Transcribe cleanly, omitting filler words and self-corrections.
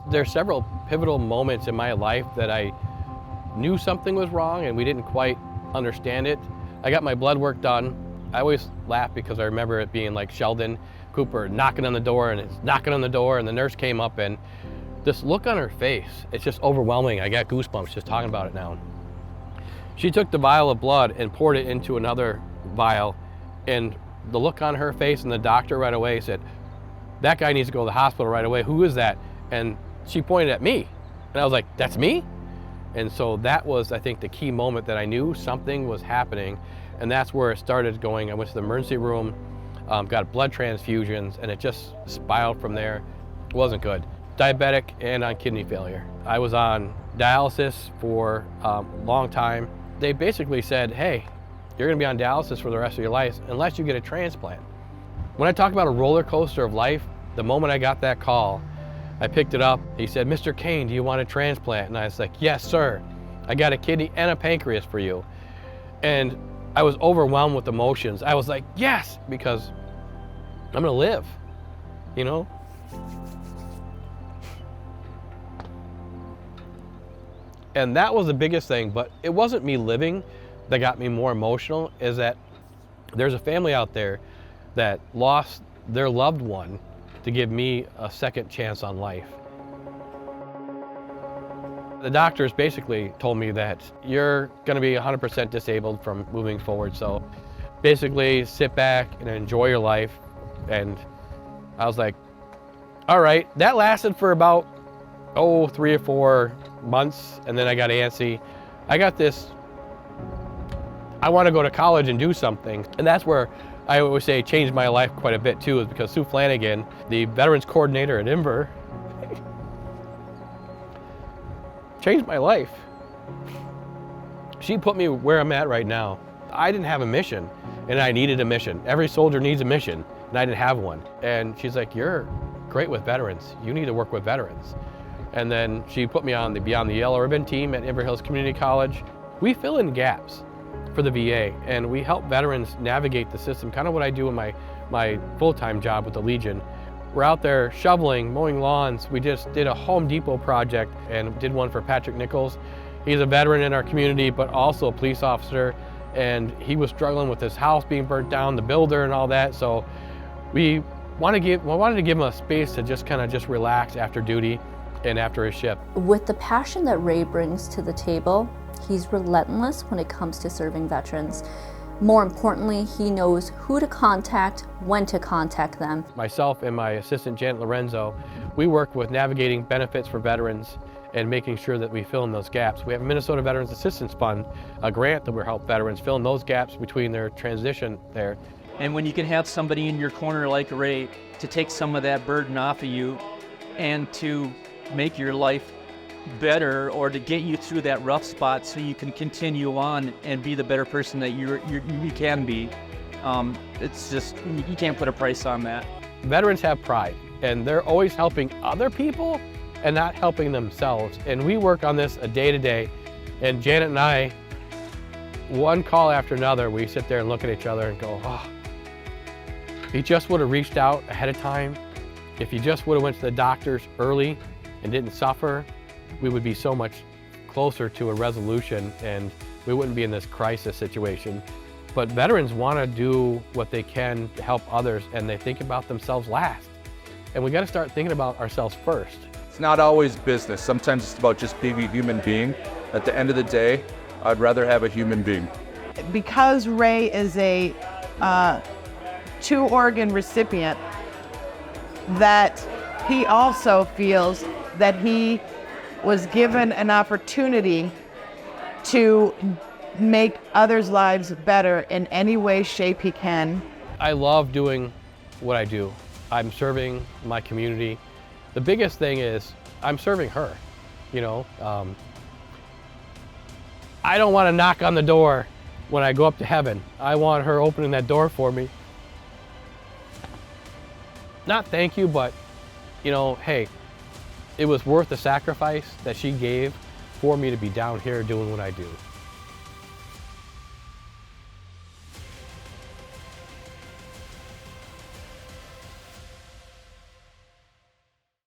There's several pivotal moments in my life that I knew something was wrong and we didn't quite understand it. I got my blood work done. I always laugh because I remember it being like Sheldon Cooper knocking on the door, and it's knocking on the door, and the nurse came up, and this look on her face, it's just overwhelming. I got goosebumps just talking about it now. She took the vial of blood and poured it into another vial, and the look on her face, and the doctor right away said, "That guy needs to go to the hospital right away. Who is that?" And she pointed at me, and I was like, "That's me?" And so that was, I think, the key moment that I knew something was happening, and that's where it started going. I went to the emergency room, got blood transfusions, and it just spiraled from there. It wasn't good. Diabetic and on kidney failure. I was on dialysis for a long time. They basically said, "Hey, you're gonna be on dialysis for the rest of your life unless you get a transplant." When I talk about a roller coaster of life, the moment I got that call, I picked it up. He said, "Mr. Kane, do you want a transplant?" And I was like, "Yes, sir. I got a kidney and a pancreas for you." And I was overwhelmed with emotions. I was like, yes, because I'm gonna live, you know? And that was the biggest thing, but it wasn't me living that got me more emotional, is that there's a family out there that lost their loved one to give me a second chance on life. The doctors basically told me that you're gonna be 100% disabled from moving forward, so basically sit back and enjoy your life. And I was like, all right. That lasted for about, 3 or 4 months, and then I got antsy. I got this, I wanna go to college and do something, and that's where I always say changed my life quite a bit too, is because Sue Flanagan, the veterans coordinator at Denver, changed my life. She put me where I'm at right now. I didn't have a mission, and I needed a mission. Every soldier needs a mission, and I didn't have one. And she's like, "You're great with veterans. You need to work with veterans." And then she put me on the Beyond the Yellow Ribbon team at Inver Hills Community College. We fill in gaps for the VA, and we help veterans navigate the system, kind of what I do in my full-time job with the Legion. We're out there shoveling, mowing lawns. We just did a Home Depot project and did one for Patrick Nichols. He's a veteran in our community, but also a police officer, and he was struggling with his house being burnt down, the builder and all that. So we wanted to give him a space to just kind of just relax after duty and after his shift. With the passion that Ray brings to the table, he's relentless when it comes to serving veterans. More importantly, he knows who to contact, when to contact them. Myself and my assistant, Janet Lorenzo, we work with navigating benefits for veterans and making sure that we fill in those gaps. We have a Minnesota Veterans Assistance Fund, a grant that will help veterans fill in those gaps between their transition there. And when you can have somebody in your corner like Ray to take some of that burden off of you and to make your life better, or to get you through that rough spot so you can continue on and be the better person that you can be, it's just, you can't put a price on that. Veterans have pride, and they're always helping other people and not helping themselves. And we work on this a day to day. And Janet and I, one call after another, we sit there and look at each other and go, oh, if you just would have reached out ahead of time, if you just would have went to the doctors early and didn't suffer, we would be so much closer to a resolution, and we wouldn't be in this crisis situation. But veterans want to do what they can to help others, and they think about themselves last. And we got to start thinking about ourselves first. It's not always business. Sometimes it's about just being a human being. At the end of the day, I'd rather have a human being. Because Ray is a 2-organ recipient, that he also feels that he was given an opportunity to make others' lives better in any way, shape he can. I love doing what I do. I'm serving my community. The biggest thing is I'm serving her, you know. I don't want to knock on the door when I go up to heaven. I want her opening that door for me. Not thank you, but, you know, hey, it was worth the sacrifice that she gave for me to be down here doing what I do.